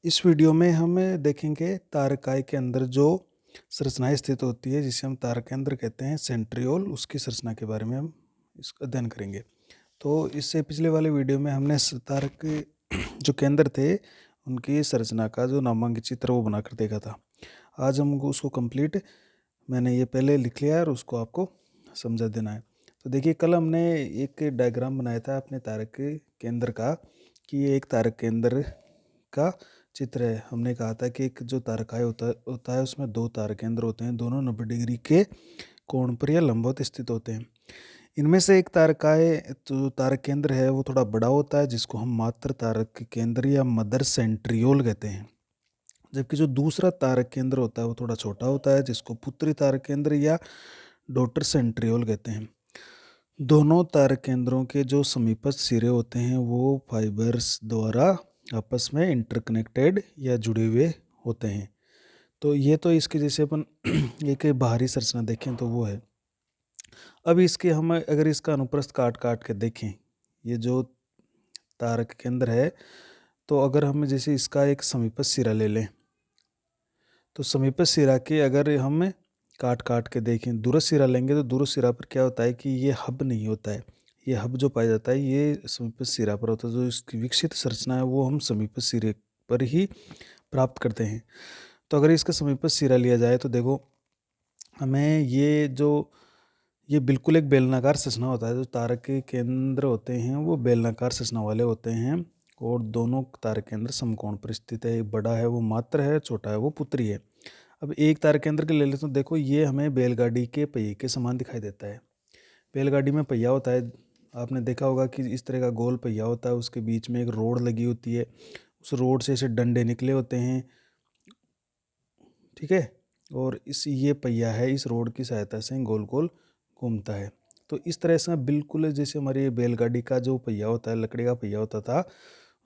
इस वीडियो में हम देखेंगे तारकाय के अंदर जो संरचनाएं स्थित होती है जिसे हम तारक केंद्र कहते हैं सेंट्रियोल, उसकी संरचना के बारे में हम इसका अध्ययन करेंगे। तो इससे पिछले वाले वीडियो में हमने तारक के जो केंद्र थे उनकी संरचना का जो नामांकित चित्र वो बनाकर देखा था। आज हम उसको कंप्लीट मैंने ये पहले लिख लिया है और उसको आपको समझा देना है। तो देखिए, कल हमने एक डायग्राम बनाया था अपने तारक के केंद्र का कि ये एक तारक केंद्र का चित्र है। हमने कहा था कि एक जो तारकाय होता है उसमें दो तारक केंद्र होते हैं, दोनों 90 डिग्री के कोण पर या लंबवत स्थित होते हैं। इनमें से एक तारकाय जो तारक केंद्र है वो थोड़ा बड़ा होता है जिसको हम मात्र तारक केंद्र या मदर सेंट्रियोल कहते हैं, जबकि जो दूसरा तारक केंद्र होता है वो थोड़ा छोटा होता है जिसको पुत्री तारक केंद्र या डॉटर सेंट्रियोल कहते हैं। दोनों तारक केंद्रों के जो समीपस्थ सिरे होते हैं वो फाइबर्स द्वारा आपस में इंटरकनेक्टेड या जुड़े हुए होते हैं। तो ये तो इसके जैसे अपन एक बाहरी संरचना देखें तो वो है। अब इसके हम अगर इसका अनुप्रस्थ काट काट के देखें, ये जो तारक केंद्र है, तो अगर हम जैसे इसका एक समीपस्थ सिरा ले लें तो समीपस्थ सिरा के अगर हम काट काट के देखें, दूरस्थ सिरा लेंगे तो दूरस्थ सिरा पर क्या होता है कि ये हब नहीं होता है। ये हब जो पाया जाता है ये समीपस्थ सिरा पर होता है। जो इसकी विकसित संरचना है वो हम समीपस्थ सिरे पर ही प्राप्त करते हैं। तो अगर इसका समीपस्थ सिरा लिया जाए तो देखो, हमें ये बिल्कुल एक बेलनाकार संरचना होता है। जो तारक के केंद्र होते हैं वो बेलनाकार संरचना वाले होते हैं और दोनों तारक केंद्र समकोण पर स्थित है। एक बड़ा है वो मात्र है, छोटा है वो पुत्री है। अब एक तारक केंद्र के ले लेते हैं, देखो ये हमें बैलगाड़ी के पहिए के समान दिखाई देता है। बैलगाड़ी में पहिया होता है, आपने देखा होगा कि इस तरह का गोल पहिया होता है, उसके बीच में एक रोड लगी होती है, उस रोड से ऐसे डंडे निकले होते हैं, ठीक है। और ये पहिया है, इस रोड की सहायता से गोल गोल घूमता है। तो इस तरह से बिल्कुल जैसे हमारी बैलगाड़ी का जो पहिया होता है, लकड़ी का पहिया होता था,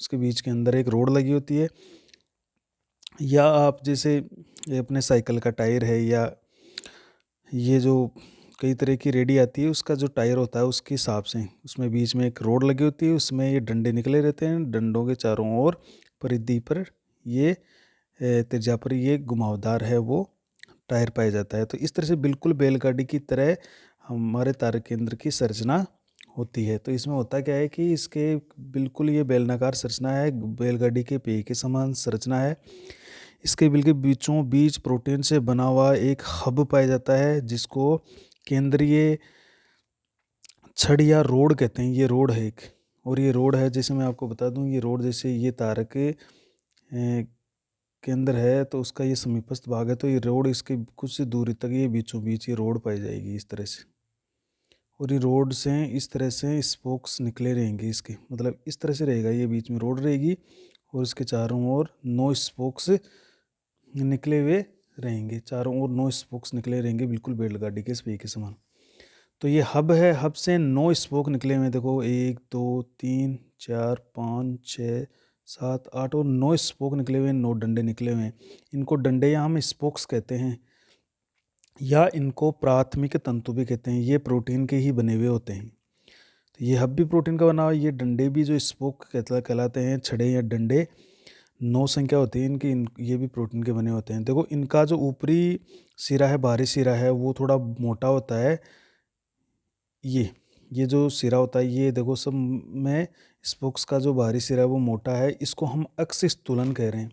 उसके बीच के अंदर एक रोड लगी होती है। या आप जैसे ये अपने साइकिल का टायर है, या ये जो कई तरह की रेडी आती है उसका जो टायर होता है उसके हिसाब से उसमें बीच में एक रोड लगी होती है, उसमें ये डंडे निकले रहते हैं। डंडों के चारों ओर परिधि पर ये त्रिज्या पर ये घुमावदार है वो टायर पाया जाता है। तो इस तरह से बिल्कुल बैलगाड़ी की तरह हमारे तारक केंद्र की संरचना होती है। तो इसमें होता क्या है कि इसके बिल्कुल ये बेलनाकार संरचना है, बैलगाड़ी के पहिए के समान संरचना है। इसके बिल्कुल बीचों बीच प्रोटीन से बना हुआ एक हब पाया जाता है जिसको केंद्रीय छड़ या रोड कहते हैं। ये रोड है एक, और ये रोड है, जैसे मैं आपको बता दूं, ये रोड जैसे ये तारक केंद्र है तो उसका ये समीपस्थ भाग है, तो ये रोड इसके कुछ दूरी तक ये बीचों बीच ये रोड पाई जाएगी इस तरह से। और ये रोड से इस तरह से स्पोक्स निकले रहेंगे इसके, मतलब इस तरह से रहेगा, ये बीच में रोड रहेगी और इसके चारों ओर 9 स्पोक्स निकले हुए रहेंगे। चारों ओर 9 स्पोक्स निकले रहेंगे बिल्कुल बैलगाड़ी के पहिए के समान। तो ये हब है, हब से 9 स्पोक निकले हुए, देखो 1 2 3 4 5 6 7 8 और 9 स्पोक निकले हुए, 9 डंडे निकले हुए हैं। इनको डंडे या हम स्पोक्स कहते हैं, या इनको प्राथमिक तंतु भी कहते हैं। ये प्रोटीन के ही बने हुए होते हैं। तो ये हब भी प्रोटीन का बना हुआ है, ये डंडे भी जो स्पोक कहलाते हैं, छड़े या डंडे 9 संख्या होती है इनकी, ये भी प्रोटीन के बने होते हैं। देखो इनका जो ऊपरी सिरा है, बाहरी सिरा है, वो थोड़ा मोटा होता है। ये जो सिरा होता है, ये देखो सब में स्पोक्स का जो बाहरी सिरा है वो मोटा है। इसको हम अक्ष स्थूलन कह रहे हैं।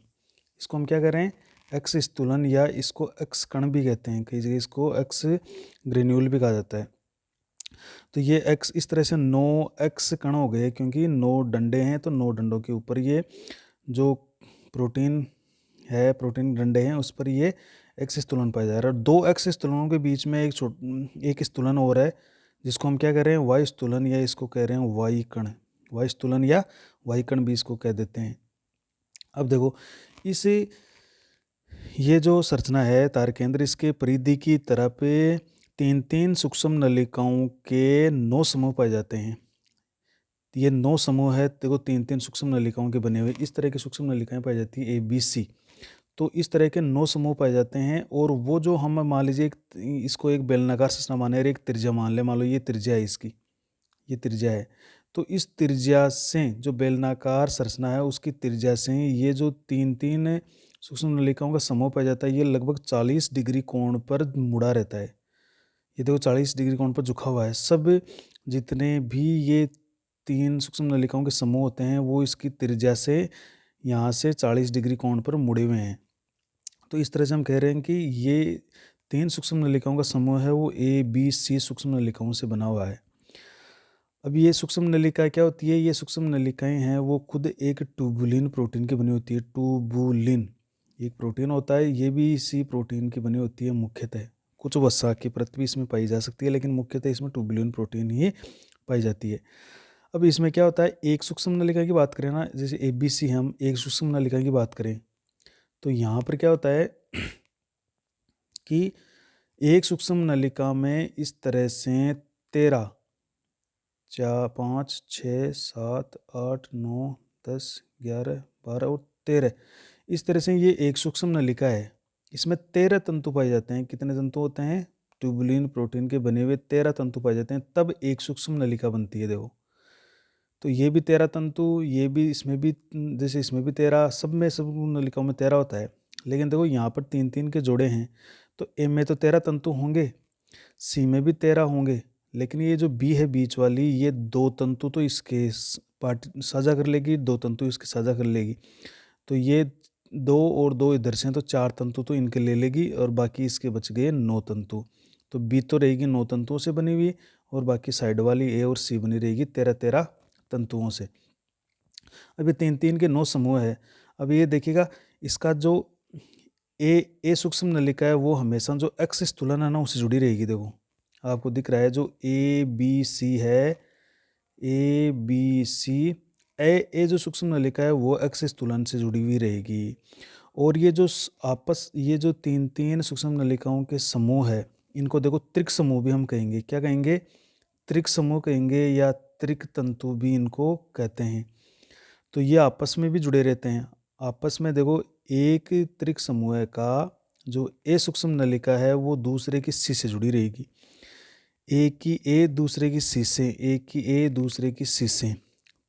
इसको हम क्या कह रहे हैं? अक्ष स्थूलन, या इसको अक्ष कण भी कहते हैं, कई जगह इसको अक्ष ग्रेन्यूल भी कहा जाता है। तो ये एक्स इस तरह से 9 एक्स कण हो गए, क्योंकि 9 डंडे हैं तो 9 डंडों के ऊपर ये जो प्रोटीन है, प्रोटीन डंडे हैं, उस पर ये एक्स स्थूलन पाया जा रहा है। और 2 एक्स स्थूलनों के बीच में एक स्थूलन और है जिसको हम क्या कह रहे हैं? वायु स्थूलन, या इसको कह रहे हैं वायु कण। वायु स्थूलन या वायु कण भी इसको कह देते हैं। अब देखो इस ये जो संरचना है तारक केंद्र, इसके परिधि की तरह पे 3-3 सूक्ष्म नलिकाओं के 9 समूह पाए जाते हैं। ये 9 समूह है, देखो 3-3 सूक्ष्म नलिकाओं के बने हुए, इस तरह की सूक्ष्म नलिकाएं पाई जाती है ABC। तो इस तरह के 9 समूह पाए जाते हैं। और वो जो हम मान लीजिए इसको एक बेलनाकार संरचना माने और एक त्रिज्या मान ले, मान लो ये त्रिज्या है इसकी, ये त्रिज्या है। तो इस त्रिज्या से जो बेलनाकार संरचना है उसकी त्रिज्या से ये जो तीन तीन सूक्ष्म नलिकाओं का समूह पाया जाता है ये लगभग 40 डिग्री कोण पर मुड़ा रहता है। ये देखो 40 डिग्री कोण पर झुका हुआ है। सब जितने भी ये तीन सूक्ष्म नलिकाओं के समूह होते हैं वो इसकी त्रिज्या से यहाँ से 40 डिग्री कोण पर मुड़े हुए हैं। तो इस तरह से हम कह रहे हैं कि ये तीन सूक्ष्म नलिकाओं का समूह है वो ABC सूक्ष्म नलिकाओं से बना हुआ है। अब ये सूक्ष्म नलिका क्या होती है? ये सूक्ष्म नलिकाएं हैं वो खुद एक ट्यूबुलिन प्रोटीन की बनी होती है। ट्यूबुलिन एक प्रोटीन होता है, ये भी इसी प्रोटीन की बनी होती है मुख्यतः। कुछ वसा की परत भी इसमें पाई जा सकती है लेकिन मुख्यतः इसमें ट्यूबुलिन प्रोटीन ही पाई जाती है। अब इसमें क्या होता है, एक सूक्ष्म नलिका की बात करें ना, जैसे ABC हम एक सूक्ष्म नलिका की बात करें तो यहाँ पर क्या होता है कि एक सूक्ष्म नलिका में इस तरह से 13, 4, 5, 6, 7, 8, 9, 10, 11, 12 और 13, इस तरह से ये एक सूक्ष्म नलिका है। इसमें 13 तंतु पाए जाते हैं। कितने तंतु होते हैं? ट्यूबुलिन प्रोटीन के बने हुए 13 तंतु पाए जाते हैं, तब एक सूक्ष्म नलिका बनती है। देखो तो ये भी 13 तंतु, ये भी, इसमें भी, जैसे इसमें भी 13, सब में, सब नलिकाओं में 13 होता है। लेकिन देखो यहाँ पर 3-3 के जोड़े हैं तो ए में तो 13 तंतु होंगे, सी में भी 13 होंगे, लेकिन ये जो बी है बीच वाली, ये 2 तंतु तो इसके पार्ट साझा कर लेगी, 2 तंतु इसके साझा कर लेगी। तो ये 2 और 2 इधर से, तो 4 तंतु तो इनके ले लेगी और बाकी इसके बच गए 9 तंतु। तो बी तो रहेगी 9 तंतुओं से बनी हुई और बाकी साइड वाली ए और सी बनी रहेगी 13-13 तंतुओं से। अब ये 3-3 के 9 समूह है। अब ये देखिएगा इसका जो ए सूक्ष्म नलिका है वो हमेशा जो एक्स स्थूलन है ना उससे जुड़ी रहेगी। देखो आपको दिख रहा है जो ABC है, ABC, ए जो सूक्ष्म नलिका है वो एक्स स्थूलन से जुड़ी हुई रहेगी। और ये जो ये जो 3-3 सूक्ष्म नलिकाओं के समूह है इनको देखो त्रिक समूह भी हम कहेंगे। क्या कहेंगे? त्रिक समूह कहेंगे या त्रिक तंतु भी इनको कहते हैं। तो ये आपस में भी जुड़े रहते हैं। आपस में देखो एक त्रिक समूह का जो ए सूक्ष्म नलिका है वो दूसरे की सी से जुड़ी रहेगी। एक की ए दूसरे की सी से, एक की ए दूसरे की सी से।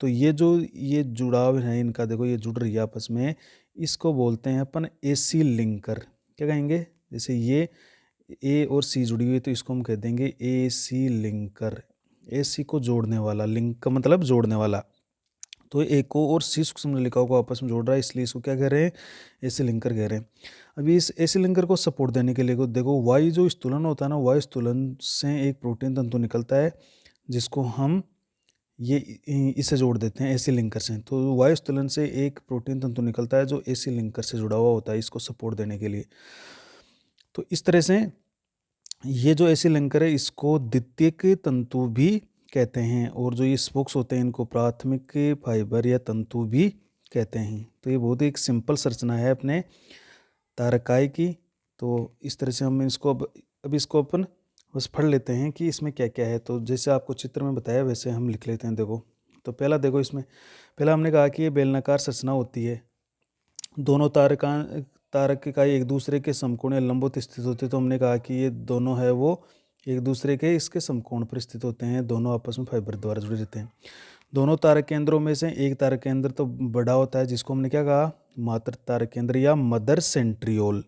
तो ये जो ये जुड़ाव है इनका, देखो ये जुड़ रही है आपस में, इसको बोलते हैं अपन AC लिंकर। क्या कहेंगे? जैसे ये ए और सी जुड़ी हुई है तो इसको हम कह देंगे AC लिंकर। AC को जोड़ने वाला, लिंक का मतलब जोड़ने वाला। तो ए को और सी सूक्ष्म नलिकाओं को आपस में जोड़ रहा है, इसलिए इसको क्या कह रहे हैं? AC लिंकर कह रहे हैं। अभी इस AC लिंकर को सपोर्ट देने के लिए देखो वायु जो स्थूलन होता है ना, वायु स्थूलन से एक प्रोटीन तंतु निकलता है जिसको हम ये इसे जोड़ देते हैं AC लिंकर से। तो वायु स्थूलन से एक प्रोटीन तंतु निकलता है जो AC लिंकर से जुड़ा हुआ होता है इसको सपोर्ट देने के लिए। तो इस तरह से ये जो AC लिंकर है इसको द्वितीयक तंतु भी कहते हैं, और जो ये स्पोक्स होते हैं इनको प्राथमिक फाइबर या तंतु भी कहते हैं। तो ये बहुत ही एक सिंपल संरचना है अपने तारकाई की। तो इस तरह से हम इसको अब इसको अपन बस पढ़ लेते हैं कि इसमें क्या क्या है। तो जैसे आपको चित्र में बताया वैसे हम लिख लेते हैं। देखो तो पहला देखो, इसमें पहला हमने कहा कि ये बेलनाकार संरचना होती है। दोनों तारक इकाई एक दूसरे के समकोण या लंबवत स्थित होते हैं। तो हमने कहा कि ये दोनों है वो एक दूसरे के इसके समकोण पर स्थित होते हैं, दोनों आपस में फाइबर द्वारा जुड़े रहते हैं। दोनों तारक केंद्रों में से एक तारक केंद्र तो बड़ा होता है जिसको हमने क्या कहा? मातृ तारक केंद्र या मदर सेंट्रियोल,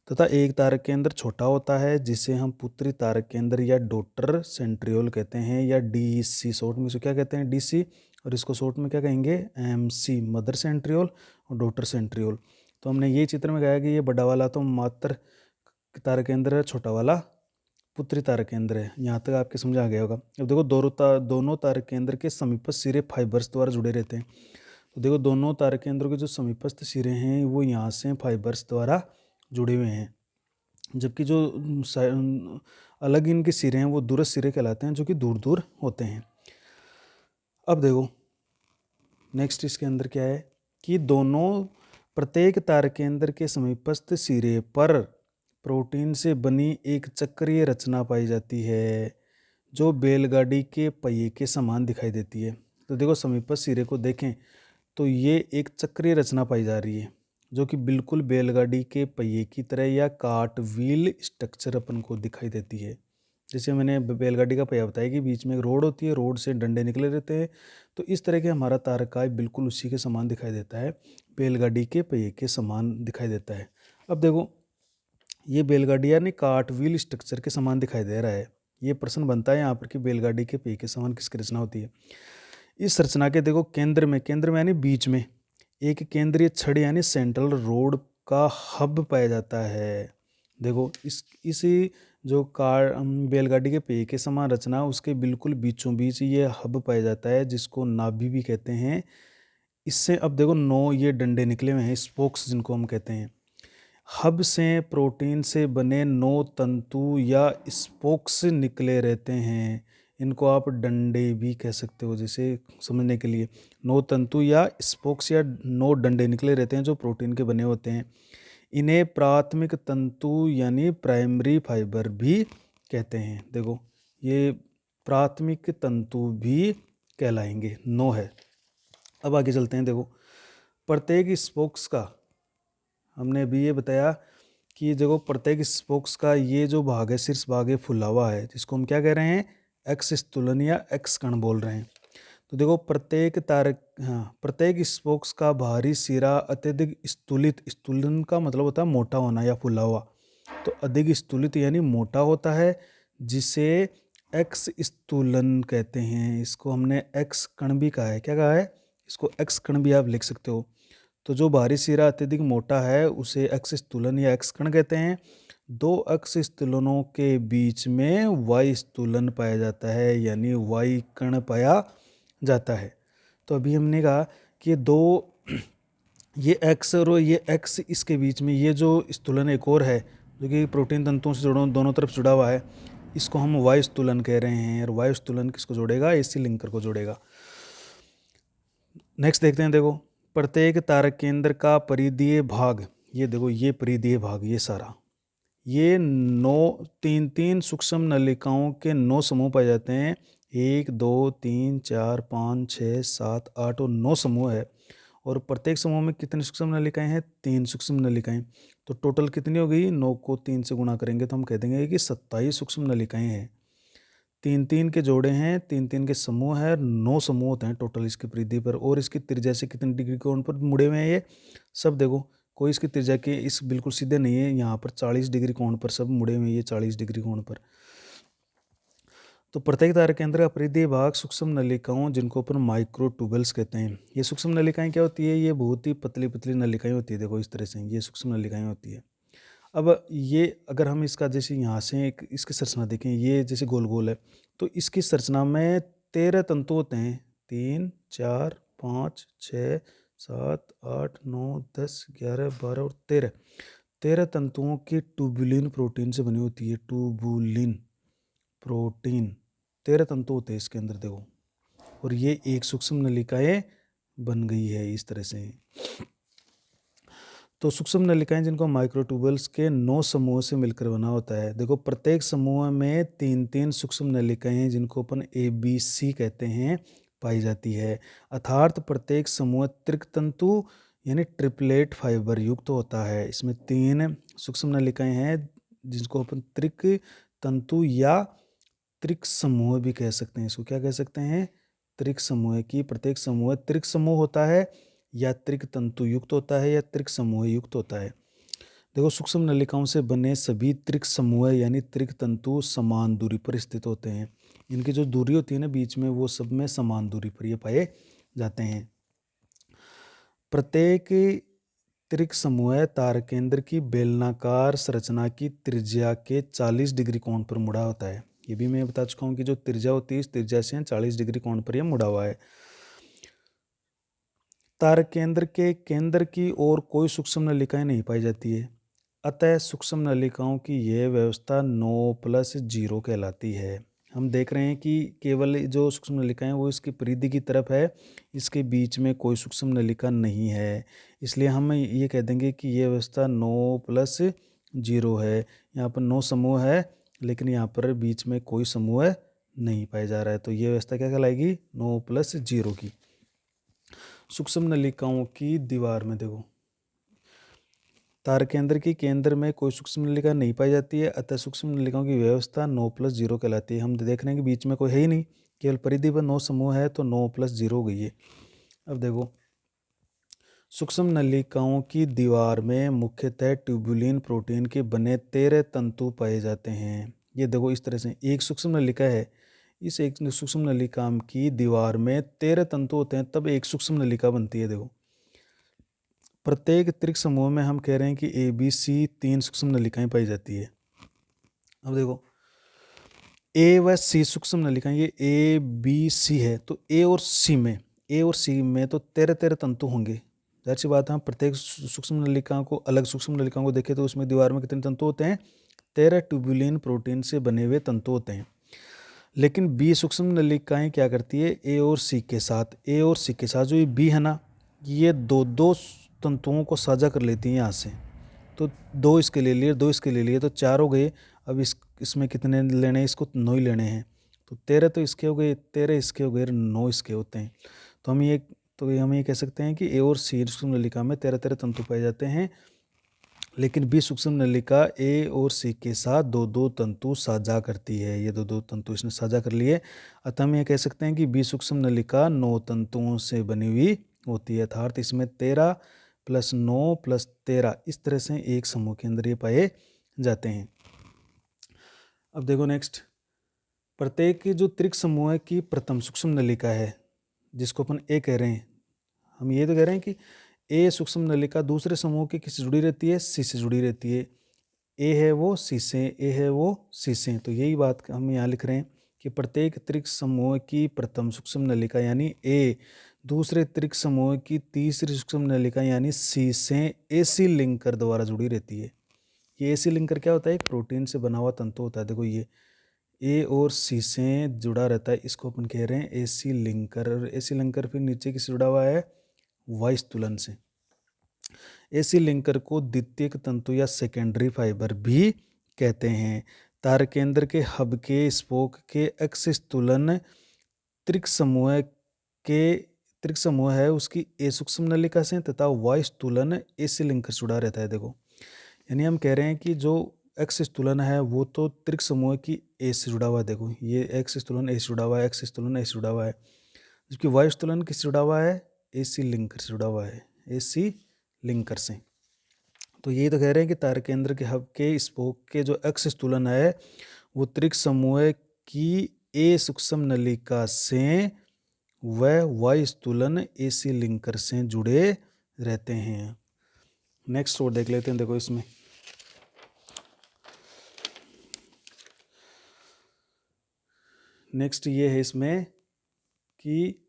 तथा एक तारक केंद्र छोटा होता है जिसे हम पुत्री तारक केंद्र या डॉटर सेंट्रियोल कहते हैं, या DC शॉर्ट में। इसको क्या कहते हैं? DC। और इसको शॉर्ट में क्या कहेंगे? MC, मदर सेंट्रियोल और डॉटर सेंट्रियोल। तो हमने ये चित्र में कहा कि ये बड़ा वाला तो मातृ तारक केंद्र है, छोटा वाला पुत्री तारक केंद्र है। यहाँ तक आपके समझ आ गया होगा। अब देखो दोनों तारक केंद्र के समीपस्थ सिरे फाइबर्स द्वारा जुड़े रहते हैं। तो देखो दोनों तारक केंद्रों के जो समीपस्थ सिरे हैं वो यहाँ से फाइबर्स द्वारा जुड़े हुए हैं, जबकि जो अलग इनके सिरे हैं वो दूरस्थ सिरे कहलाते हैं जो कि दूर दूर होते हैं। अब देखो नेक्स्ट इसके अंदर क्या है कि प्रत्येक तारक केंद्र के समीपस्थ सिरे पर प्रोटीन से बनी एक चक्रीय रचना पाई जाती है जो बैलगाड़ी के पहिए के समान दिखाई देती है। तो देखो समीपस्थ सिरे को देखें तो ये एक चक्रीय रचना पाई जा रही है जो कि बिल्कुल बैलगाड़ी के पहिए की तरह या कार्ट व्हील स्ट्रक्चर अपन को दिखाई देती है। जैसे मैंने बैलगाड़ी का पहिया बताया कि बीच में एक रोड होती है, रोड से डंडे निकले रहते हैं, तो इस तरह के हमारा तारकाय बिल्कुल उसी के समान दिखाई देता है, बैलगाड़ी के पहिए के समान दिखाई देता है। अब देखो ये बैलगाड़ी यानी काट व्हील स्ट्रक्चर के समान दिखाई दे रहा है। ये प्रश्न बनता है यहाँ पर कि बैलगाड़ी के पहिए के समान किसकी रचना होती है। इस रचना के देखो केंद्र में यानी बीच में एक केंद्रीय छड़ यानी सेंट्रल रोड का हब पाया जाता है। देखो इसी जो बैलगाड़ी के पहिए के समान रचना उसके बिल्कुल बीचों बीच ये हब पाया जाता है, जिसको नाभि भी कहते हैं। इससे अब देखो 9 ये डंडे निकले हुए हैं, स्पोक्स जिनको हम कहते हैं। हब से प्रोटीन से बने 9 तंतु या स्पोक्स निकले रहते हैं। इनको आप डंडे भी कह सकते हो, जैसे समझने के लिए 9 तंतु या स्पोक्स या 9 डंडे निकले रहते हैं जो प्रोटीन के बने होते हैं। इन्हें प्राथमिक तंतु यानी प्राइमरी फाइबर भी कहते हैं। देखो ये प्राथमिक तंतु भी कहलाएंगे, 9 है। अब आगे चलते हैं। देखो प्रत्येक स्पोक्स का हमने अभी ये बताया कि देखो प्रत्येक स्पोक्स का ये जो भाग है, शीर्ष भाग है, फुला हुआ है, जिसको हम क्या कह रहे हैं, एक्स स्तूलन या एक्स कण बोल रहे हैं। तो देखो प्रत्येक स्पोक्स का बाहरी सिरा अत्यधिक स्तूलित, स्तूलन का मतलब होता है मोटा होना या फुला हुआ, तो अधिक स्तूलित यानी मोटा होता है, जिसे एक्स स्तूलन कहते हैं। इसको हमने एक्स कण भी कहा है। क्या कहा है? इसको एक्स कण भी आप लिख सकते हो। तो जो बाहरी सिरा अत्यधिक मोटा है उसे एक्स स्तूलन या एक्स कण कहते हैं। 2 अक्ष स्तूलनों के बीच में वाई स्तूलन पाया जाता है, यानी वाई कण पाया जाता है। तो अभी हमने कहा कि ये एक्स और ये एक्स, इसके बीच में ये जो स्तूलन एक और है जो कि प्रोटीन तंतुओं से दोनों तरफ जुड़ा हुआ है, इसको हम वायु स्तूलन कह रहे हैं। और वायु स्तूलन किसको जोड़ेगा? एसी लिंकर को जोड़ेगा। नेक्स्ट देखते हैं। देखो प्रत्येक तारक केंद्र का परिधीय भाग, ये देखो ये परिधीय भाग, ये सारा ये 3 सूक्ष्म नलिकाओं के 9 समूह पाए जाते हैं। 1 2 3 4 5 6 7 8 और 9 समूह है। और प्रत्येक समूह में कितनी सूक्ष्म नलिकाएं हैं? 3 सूक्ष्म नलिकाएं। तो टोटल कितनी हो गई? 9 को 3 से गुणा करेंगे तो हम कह देंगे कि 27 सूक्ष्म नलिकाएं हैं। 3 के जोड़े हैं, 3 के समूह है, 9 समूह होते हैं टोटल इसकी परिधि पर। और इसकी त्रिज्या से कितने डिग्री कोण पर मुड़े हुए हैं ये सब? देखो कोई इसकी त्रिज्या के इस बिल्कुल सीधे नहीं है, यहाँ पर 40 डिग्री कोण पर सब मुड़े हुए हैं, ये 40 डिग्री कोण पर। तो प्रत्येक तारक केंद्र का परिधीय भाग सूक्ष्म नलिकाओं, जिनको अपन माइक्रोट्यूबल्स कहते हैं। ये सूक्ष्म नलिकाएं क्या होती है? ये बहुत ही पतली पतली नलिकाएं होती है। देखो इस तरह से ये सूक्ष्म नलिकाएं होती है। अब ये अगर हम इसका जैसे यहाँ से एक इसकी संरचना देखें, ये जैसे गोल गोल है, तो इसकी संरचना में 13 तंतु होते हैं। 3 4 5 6 7 8 9 10 11 12 और 13 तंतुओं की ट्यूबुलिन प्रोटीन से बनी होती है। ट्यूबुलिन प्रोटीन 13 तंतु होते हैं इसके अंदर। देखो और ये एक सूक्ष्म नलिकाएं बन गई है इस तरह से। तो सूक्ष्म नलिकाएं जिनको माइक्रोट्यूबल्स के 9 समूहों से मिलकर बना होता है। देखो प्रत्येक समूह में 3 सूक्ष्म नलिकाएं, जिनको अपन ABC कहते हैं, पाई जाती है। अर्थात प्रत्येक समूह त्रिक तंतु यानी ट्रिपलेट फाइबर युक्त होता है। इसमें 3 सूक्ष्म नलिकाएं हैं जिनको अपन त्रिक तंतु या त्रिक समूह भी कह सकते हैं। इसको क्या कह सकते हैं? त्रिक समूह। की प्रत्येक समूह त्रिक समूह होता है, या त्रिक तंतु युक्त होता है, या त्रिक समूह युक्त होता है। देखो सूक्ष्म नलिकाओं से बने सभी त्रिक समूह यानी त्रिक तंतु समान दूरी पर स्थित होते हैं। इनकी जो दूरी होती है ना बीच में, वो सब में समान दूरी पर ये पाए जाते हैं। प्रत्येक त्रिक समूह तारक केंद्र की बेलनाकार संरचना की त्रिज्या के 40 डिग्री कोण पर मुड़ा होता है। ये भी मैं बता चुका हूँ कि जो त्रिज्या होती है इस त्रिज्या से 40 डिग्री कोण पर यह मुड़ा हुआ है। तारक केंद्र के केंद्र की ओर कोई सूक्ष्म नलिकाएं नहीं पाई जाती है, अतः सूक्ष्म नलिकाओं की यह व्यवस्था 9+0 कहलाती है। हम देख रहे हैं कि केवल जो सूक्ष्म नलिकाएं वो इसकी परिधि की तरफ है, इसके बीच में कोई सूक्ष्म नलिका नहीं है, इसलिए हम ये कह देंगे कि यह व्यवस्था 9+0 है। यहाँ पर 9 समूह है, लेकिन यहाँ पर बीच में कोई समूह नहीं पाया जा रहा है, तो ये व्यवस्था क्या कहलाएगी? 9+0 की। सूक्ष्म नलिकाओं की दीवार में देखो तार केंद्र की केंद्र में कोई सूक्ष्म नलिका नहीं पाई जाती है, अतः सूक्ष्म नलिकाओं की व्यवस्था 9+0 कहलाती है। हम देख रहे हैं कि बीच में कोई है ही नहीं, केवल परिधि पर 9 समूह है, तो 9+0 हो गई है। अब देखो, सूक्ष्म नलिकाओं की दीवार में मुख्यतः ट्यूबुलिन प्रोटीन के बने 13 तंतु पाए जाते हैं। ये देखो इस तरह से एक सूक्ष्म नलिका है, इस एक सूक्ष्म नलिका की दीवार में 13 तंतु होते हैं, तब एक सूक्ष्म नलिका बनती है। देखो, प्रत्येक त्रिक समूह में हम कह रहे हैं कि ए बी सी 3 सूक्ष्म नलिकाएं पाई जाती है। अब देखो, ए व सी सूक्ष्म नलिकाएं, ये ए बी सी है, तो ए और सी में तो 13 तंतु होंगे। जाहिर सी बात है, हम प्रत्येक सूक्ष्म नलिका को, अलग सूक्ष्म नलिकाओं को देखें तो उसमें दीवार में कितने तंतु होते हैं? 13 ट्यूबुलिन प्रोटीन से बने हुए तंतु होते हैं। लेकिन बी सूक्ष्म नलिकाएं क्या करती है? ए और सी के साथ जो ये बी है ना, ये दो तंतुओं को साझा कर लेती हैं यहाँ से। तो 2 इसके ले लिए, 2 इसके ले लिए, तो 4 हो गए। अब इसमें कितने लेने हैं? इसको 9 ही लेने हैं। तो 13 तो इसके हो गए, 13 इसके हो गए, 9 इसके होते हैं। तो हम ये कह सकते हैं कि ए और सी सूक्ष्म नलिका में 13 तंतु पाए जाते हैं, लेकिन बी सूक्ष्म नलिका ए और सी के साथ 2 तंतु साझा करती है। ये 2 तंतु इसने साझा कर लिए, अतः हम ये कह सकते हैं कि बी सूक्ष्म नलिका 9 तंतुओं से बनी हुई होती है। अर्थात इसमें 13 + 9 + 13 इस तरह से एक समूह के अंदर ये पाए जाते हैं। अब देखो नेक्स्ट, प्रत्येक की जो त्रिक समूह की प्रथम सूक्ष्म नलिका है, जिसको अपन ए कह रहे हैं, हम ये तो कह रहे हैं कि ए सूक्ष्म नलिका दूसरे समूह की किससे जुड़ी रहती है? सी से जुड़ी रहती है। ए है वो सी से, ए है वो सी से। तो यही बात हम यहाँ लिख रहे हैं कि प्रत्येक त्रिक समूह की प्रथम सूक्ष्म नलिका यानी ए दूसरे त्रिक समूह की तीसरी सूक्ष्म नलिका यानी सी से एसी लिंकर द्वारा जुड़ी रहती है। ये एसी लिंकर क्या होता है? एक प्रोटीन से बना हुआ तंतु होता है। देखो, ये ए और सी से जुड़ा रहता है, इसको अपन कह रहे हैं एसी लिंकर। और एसी लिंकर फिर नीचे किससे जुड़ा हुआ है? वाई तुलन से। एसी लिंकर को द्वितीयक तंतु या सेकेंडरी फाइबर भी कहते हैं। तार केंद्र के हब के स्पोक के एक्सिस तुलन त्रिक समूह है उसकी ए सूक्ष्म नलिका से, तथा वाई तुलन एसी लिंकर से जुड़ा रहता है। देखो, यानी हम कह रहे हैं कि जो एक्सिस तुलन है वो तो त्रिक समूह की ए से जुड़ा हुआ है। देखो, ये एक्सिस तुलन ए से जुड़ा हुआ है, एक्सिस तुलन ए से जुड़ा हुआ है, जबकि वाई तुलन किससे जुड़ा हुआ है? एसी लिंकर से जुड़ा हुआ है, एसी लिंकर से। तो यही तो कह रहे हैं कि तार केंद्र के हब के स्पोक के जो एक्सिस तुलन है वो त्रिक समूह की ए सूक्ष्म नलिका से व वाई तुलन एसी लिंकर से जुड़े रहते हैं। नेक्स्ट और देख लेते हैं। देखो, इसमें नेक्स्ट ये है इसमें कि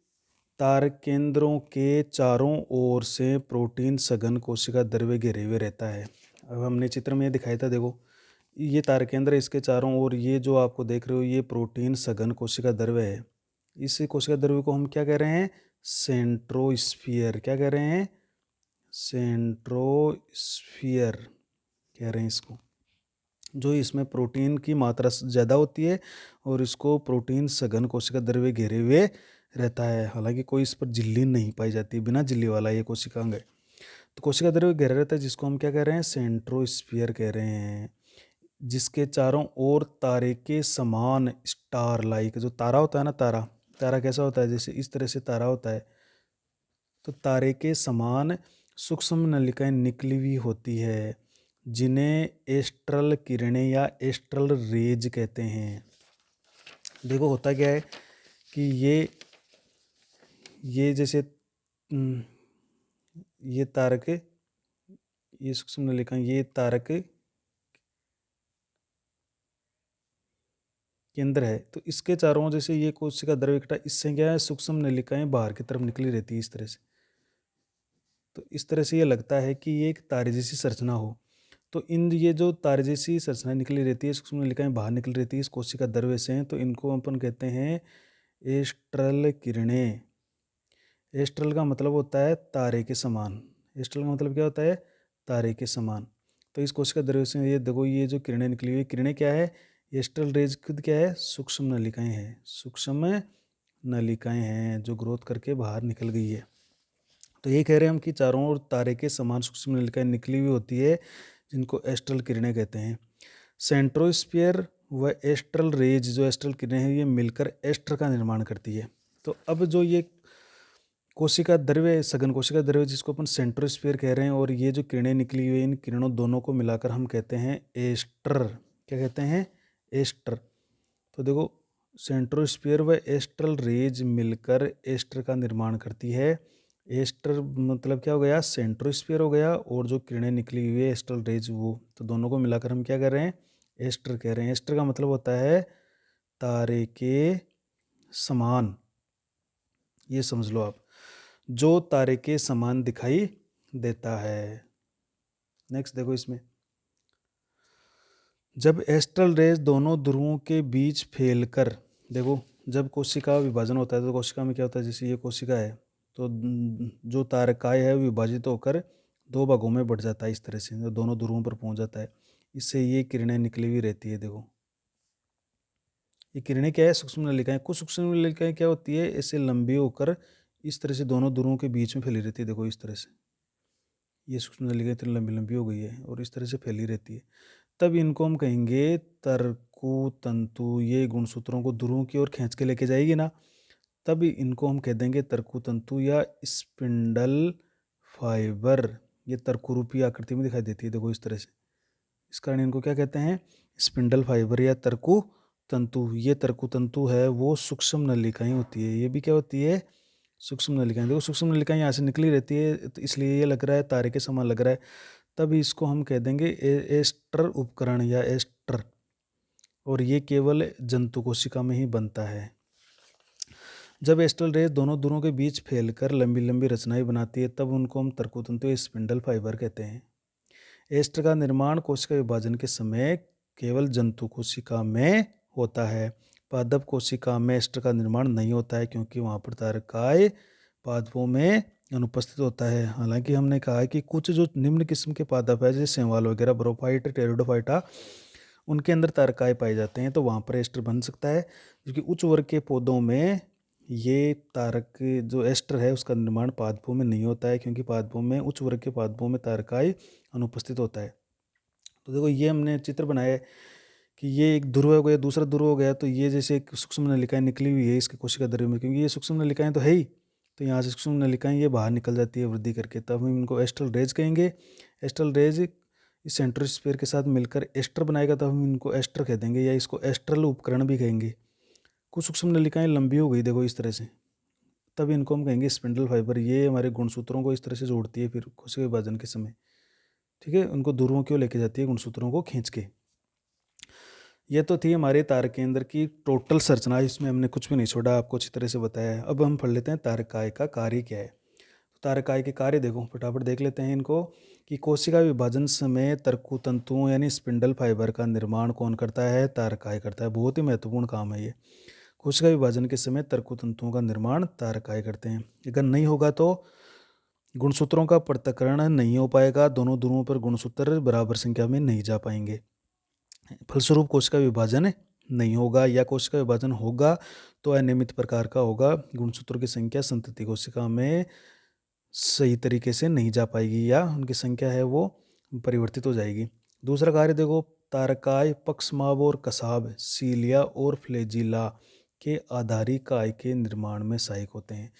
तार केंद्रों के चारों ओर से प्रोटीन सघन कोशिका द्रव्य घेरे हुए रहता है। अब हमने चित्र में दिखाया था, देखो ये तार केंद्र, इसके चारों ओर ये जो आपको देख रहे हो ये प्रोटीन सघन कोशिका द्रव्य है। इस कोशिका द्रव्य को हम क्या कह रहे हैं? सेंट्रोस्फीयर। क्या कह रहे हैं? सेंट्रोस्फीयर कह रहे हैं इसको। जो इसमें प्रोटीन की मात्रा ज़्यादा होती है और इसको प्रोटीन सघन कोशिका द्रव्य घेरे हुए रहता है। हालांकि कोई इस पर झिल्ली नहीं पाई जाती, बिना झिल्ली वाला ये कोशिकांग है। तो कोशिका द्रव्य घेरा रहता है, जिसको हम क्या कह रहे हैं? सेंट्रोस्फीयर कह रहे हैं। जिसके चारों ओर तारे के समान स्टार लाइक, जो तारा होता है ना, तारा कैसा होता है? जैसे इस तरह से तारा होता है, तो तारे के समान सूक्ष्म नलिकाएं निकली हुई होती है, जिन्हें एस्ट्रल किरणें या एस्ट्रल रेज कहते हैं। देखो, होता क्या है कि ये जैसे ये तारक, ये सूक्ष्म नलिकाएं, ये तारक केंद्र है, तो इसके चारों ओर जैसे ये कोशिका द्रव्य इकट्ठा, इससे क्या है? सूक्ष्म नलिकाएं बाहर की तरफ निकली रहती है इस तरह से। तो इस तरह से ये लगता है कि ये एक तारे जैसी संरचना हो। तो ये जो तारे जैसी संरचना निकली रहती है, सूक्ष्म नलिकाएं बाहर निकल रहती है इस कोशिका द्रव्य से, तो इनको अपन कहते हैं एस्ट्रल किरणें। एस्ट्रल का मतलब होता है तारे के समान। एस्ट्रल का मतलब क्या होता है? तारे के समान। तो इस कोशिका द्रव्य से ये देखो, ये जो किरणें निकली हुई, किरणें क्या है? एस्ट्रल रेज खुद क्या है? सूक्ष्म नलिकाएं हैं। सूक्ष्म नलिकाएं हैं जो ग्रोथ करके बाहर निकल गई है। तो ये कह रहे हैं हम कि चारों ओर तारे के समान सूक्ष्म नलिकाएं निकली हुई होती है, जिनको एस्ट्रल किरणें कहते हैं। सेंट्रोस्फीयर व एस्ट्रल रेज, जो एस्ट्रल किरणें हैं, ये मिलकर एस्टर का निर्माण करती है। तो अब जो ये कोशिका द्रव्य, सघन कोशिका द्रव्य, जिसको अपन सेंट्रोस्फीयर कह रहे हैं, और ये जो किरणें निकली हुई, इन किरणों दोनों को मिलाकर हम कहते हैं एस्टर। क्या कहते हैं? एस्टर। तो देखो, सेंट्रोस्फीयर व एस्ट्रल रेज मिलकर एस्टर का निर्माण करती है। एस्टर मतलब क्या हो गया? सेंट्रोस्फीयर हो गया, और जो किरणें निकली हुई है एस्ट्रल रेज, वो तो दोनों को मिलाकर हम क्या कर रहे हैं? एस्टर कह रहे हैं। एस्टर का मतलब होता है तारे के समान। ये समझ लो आप, जो तारे के समान दिखाई देता है। नेक्स्ट देखो, इसमें जब एस्ट्रल रेज दोनों ध्रुवों के बीच फैलकर, देखो जब कोशिका विभाजन होता है तो कोशिका में क्या होता है? जैसे ये कोशिका है, तो जो तारकाय है विभाजित होकर दो भागों में बढ़ जाता है, इस तरह से दोनों ध्रुवों पर पहुंच जाता है। इससे ये किरणें निकली हुई रहती है। देखो, ये किरणें क्या है? सूक्ष्म नलिकाएं। कुछ सूक्ष्म नलिकाएं क्या होती है? ऐसे लंबी होकर इस तरह से दोनों ध्रुवों के बीच में फैली रहती है। देखो, इस तरह से ये सूक्ष्म नलिकाएं इतनी लंबी लंबी हो गई है और इस तरह से फैली रहती है। तब इनको हम कहेंगे तरकु तंतु। ये गुणसूत्रों को ध्रुवों की ओर खींच के लेके जाएगी ना, तब इनको हम कह देंगे तरकु तंतु या स्पिंडल फाइबर। ये तरकु रूपी आकृति में दिखाई देती है, देखो इस तरह से। इस कारण इनको क्या कहते हैं? स्पिंडल फाइबर या तरकु तंतु। ये तरकु तंतु है वो सूक्ष्म नलिकाएं होती है। ये भी क्या होती है? सूक्ष्म नलिकाएं। देखो, सूक्ष्म नलिकाएं यहाँ से निकली रहती है, तो इसलिए ये लग रहा है तारे के समान लग रहा है। तब इसको हम कह देंगे एस्टर उपकरण या एस्टर, और ये केवल जंतु कोशिका में ही बनता है। जब एस्ट्रल रेज दोनों ध्रुवों के बीच फैलकर लंबी लंबी रचनाएं बनाती है, तब उनको हम तरकुतंतु या स्पिंडल फाइबर कहते हैं। एस्टर का निर्माण कोशिका विभाजन के समय केवल जंतु कोशिका में होता है। पादप कोशिका में एस्टर का निर्माण नहीं होता है, क्योंकि वहाँ पर तारकाय पादपों में अनुपस्थित होता है। हालांकि हमने कहा है कि कुछ जो निम्न किस्म के पादप है, जैसे शैवाल वगैरह, ब्रोफाइट, टेरिडोफाइटा, उनके अंदर तारकाय पाए जाते हैं, तो वहाँ पर एस्टर बन सकता है। क्योंकि उच्च वर्ग के पौधों में ये तारक जो एस्टर है उसका निर्माण पादपों में नहीं होता है, क्योंकि पादपों में, उच्च वर्ग के पादपों में तारकाय अनुपस्थित होता है। तो देखो, ये हमने चित्र बनाया है कि ये एक ध्रुव हो गया, दूसरा ध्रुव हो गया, तो ये जैसे एक सूक्ष्म नलिकाएं निकली हुई है इसके कोशिका द्रव्य में, क्योंकि ये सूक्ष्म नलिकाएं तो है ही, तो यहाँ से सूक्ष्म नलिकाएं ये बाहर निकल जाती है वृद्धि करके, तब हम इनको एस्ट्रल रेज कहेंगे। एस्ट्रल रेज इस सेंट्रोस्फीयर के साथ मिलकर एस्टर बनाएगा, तब हम इनको एस्टर कह देंगे, या इसको एस्ट्रल उपकरण भी कहेंगे। कुछ सूक्ष्म नलिकाएं लंबी हो गई, देखो इस तरह से, तब इनको हम कहेंगे स्पिंडल फाइबर। ये हमारे गुणसूत्रों को इस तरह से जोड़ती है फिर कोशिका विभाजन के समय। ठीक है, उनको ध्रुवों की ओर लेके जाती है गुणसूत्रों को खींच के। ये तो थी हमारे तारक केंद्र की टोटल संरचना, इसमें हमने कुछ भी नहीं छोड़ा, आपको अच्छी तरह से बताया है। अब हम पढ़ लेते हैं तारकाय का कार्य क्या है। तो तारकाय के कार्य देखो, फटाफट देख लेते हैं इनको, कि कोशिका विभाजन समय तरकु तंतुओं यानी स्पिंडल फाइबर का निर्माण कौन करता है? तारकाय करता है। बहुत ही महत्वपूर्ण काम है ये। कोशिका विभाजन के समय तरकु तंतुओं का निर्माण तारकाय करते हैं। अगर नहीं होगा तो गुणसूत्रों का पृथक्करण नहीं हो पाएगा, दोनों ध्रुवों पर गुणसूत्र बराबर संख्या में नहीं जा पाएंगे, फलस्वरूप कोशिका विभाजन नहीं होगा, या कोशिका विभाजन होगा तो अनियमित प्रकार का होगा। गुणसूत्रों की संख्या संतति कोशिका में सही तरीके से नहीं जा पाएगी, या उनकी संख्या है वो परिवर्तित हो जाएगी। दूसरा कार्य देखो, तारकाय पक्षमाभ और कसाब, सीलिया और फ्लैजिला के आधारी काय के निर्माण में सहायक होते हैं।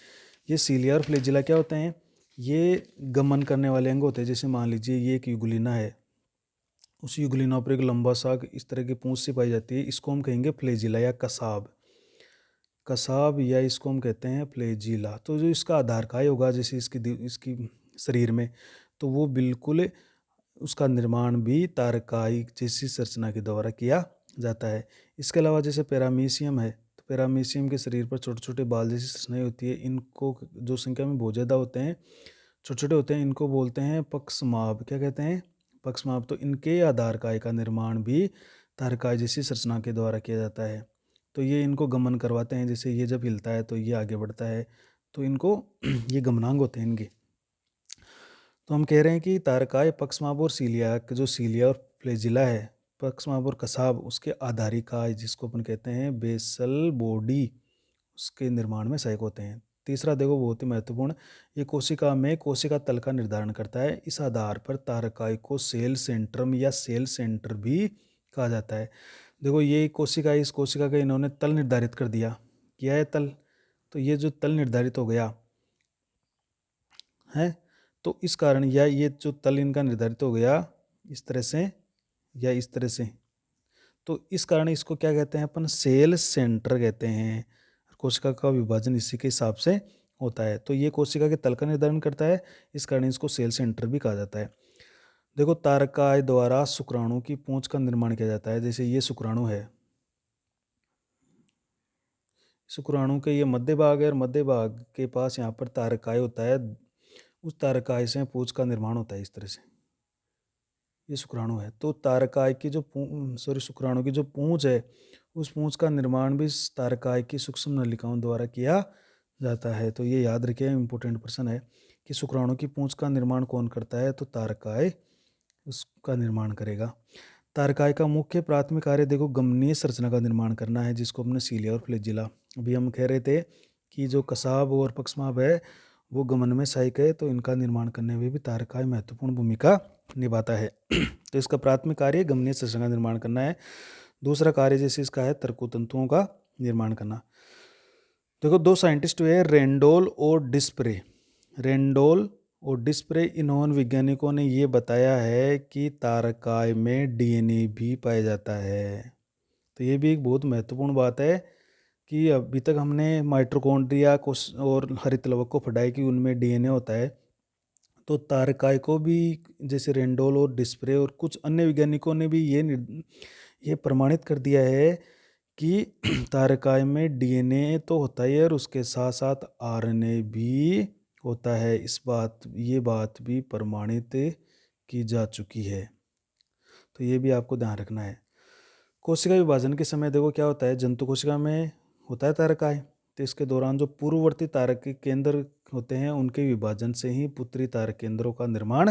ये सीलिया और फ्लैजिला क्या होते हैं? ये गमन करने वाले अंग होते हैं। जैसे मान लीजिए ये एक युगलिना है, उस युगलिना पर एक लंबा सा इस तरह की पूंछ सी पाई जाती है, इसको हम कहेंगे फ्लैजिला या कसाब। कसाब या इसको हम कहते हैं फ्लैजिला। तो जो इसका आधार काय होगा, जैसे इसकी शरीर में, तो वो बिल्कुल उसका निर्माण भी तारकाई जैसी संरचना के द्वारा किया जाता है। इसके अलावा जैसे पैरामीशियम है, तो पैरामीशियम के शरीर पर छोटे छोटे बाल जैसी संरचनाएं होती है, इनको जो संख्या में बहुत ज़्यादा होते हैं, छोटे छोटे होते हैं, इनको बोलते हैं पक्षमाभ। क्या कहते हैं? पक्षमाभ। तो इनके आधार काय का निर्माण भी तारकाय जैसी संरचना के द्वारा किया जाता है। तो ये इनको गमन करवाते हैं, जैसे ये जब हिलता है तो ये आगे बढ़ता है, तो इनको ये गमनांग होते हैं इनके। तो हम कह रहे हैं कि तारकाय पक्षमाभ और सीलिया, जो सीलिया और फ्लैजिला है, पक्षमाभ और कसाब, उसके आधारी काय जिसको अपन कहते हैं बेसल बॉडी, उसके निर्माण में सहायक होते हैं। तीसरा देखो बहुत ही महत्वपूर्ण, ये कोशिका में कोशिका तल का निर्धारण करता है। इस आधार पर तारकाई को सेल सेंट्रम या सेल सेंटर भी कहा जाता है। देखो ये कोशिका, इस कोशिका का इन्होंने तल निर्धारित कर दिया, किया है तल, तो ये जो तल निर्धारित हो गया है, तो इस कारण या ये जो तल इनका निर्धारित हो गया इस तरह से या इस तरह से, तो इस कारण इसको क्या कहते हैं अपन, सेल सेंटर कहते हैं। कोशिका का विभाजन इसी के हिसाब से होता है। तो ये कोशिका के तल का निर्धारण करता है, इस कारण इसको सेल सेंटर भी कहा जाता है। देखो तारकाय द्वारा शुक्राणु की पूंछ का निर्माण किया जाता है। जैसे ये शुक्राणु है, शुक्राणु के ये मध्य भाग है और मध्य भाग के पास यहाँ पर तारकाय होता है। उस तारकाय से पूंछ का निर्माण होता है इस तरह से, ये शुक्राणु है। तो तारकाय की जो शुक्राणु की जो पूंछ है, उस पूंछ का निर्माण भी तारकाय की सूक्ष्म नलिकाओं द्वारा किया जाता है। तो ये याद रखिए, इंपॉर्टेंट प्रश्न है कि शुक्राणु की पूंछ का निर्माण कौन करता है, तो तारकाय उसका निर्माण करेगा। तारकाय का मुख्य प्राथमिक कार्य देखो गमनीय संरचना का निर्माण करना है, जिसको हमने सीलिया और फ्लैजिला, अभी हम कह रहे थे कि जो कसाब और पक्षमाभ है वो गमन में सहायक है, तो इनका निर्माण करने में भी तारकाय महत्वपूर्ण भूमिका निभाता है। तो इसका प्राथमिक कार्य गमनीय संरचना का निर्माण करना है। दूसरा कार्य जैसे इसका है तर्कोतंतुओं का निर्माण करना। देखो दो साइंटिस्ट हुए रेंडोल और डिस्प्रे। रेंडोल और डिस्प्रे, इन्होंने वैज्ञानिकों ने ये बताया है कि तारकाय में डीएनए भी पाया जाता है। तो ये भी एक बहुत महत्वपूर्ण बात है कि अभी तक हमने माइटोकॉन्ड्रिया को और हरित लवक को पढ़ा है कि उनमें डीएनए होता है। तो तारकाय को भी जैसे रेंडोल और डिस्प्रे और कुछ अन्य वैज्ञानिकों ने भी ये प्रमाणित कर दिया है कि तारकाय में डीएनए तो होता ही है और उसके साथ साथ आरएनए भी होता है। ये बात भी प्रमाणित की जा चुकी है। तो ये भी आपको ध्यान रखना है। कोशिका विभाजन के समय देखो क्या होता है, जंतु कोशिका में होता है तारकाय, तो इसके दौरान जो पूर्ववर्ती तारक के केंद्र होते हैं उनके विभाजन से ही पुत्री तारक केंद्रों का निर्माण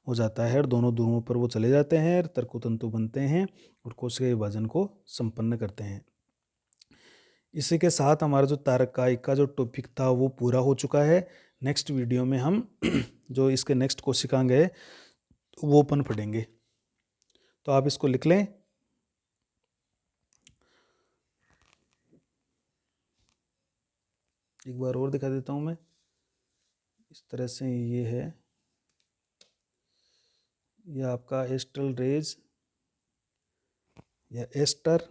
हो जाता है और दोनों ध्रुवों पर वो चले जाते हैं, तर्कोतंतु बनते हैं और कोशिका विभाजन को संपन्न करते हैं। इसी के साथ हमारा जो तारकाय का जो टॉपिक था वो पूरा हो चुका है। नेक्स्ट वीडियो में हम जो इसके नेक्स्ट कोशिकांग है वो अपन पढ़ेंगे। तो आप इसको लिख लें। एक बार और दिखा देता हूँ मैं, इस तरह से ये है, ये आपका एस्ट्रल रेज या एस्टर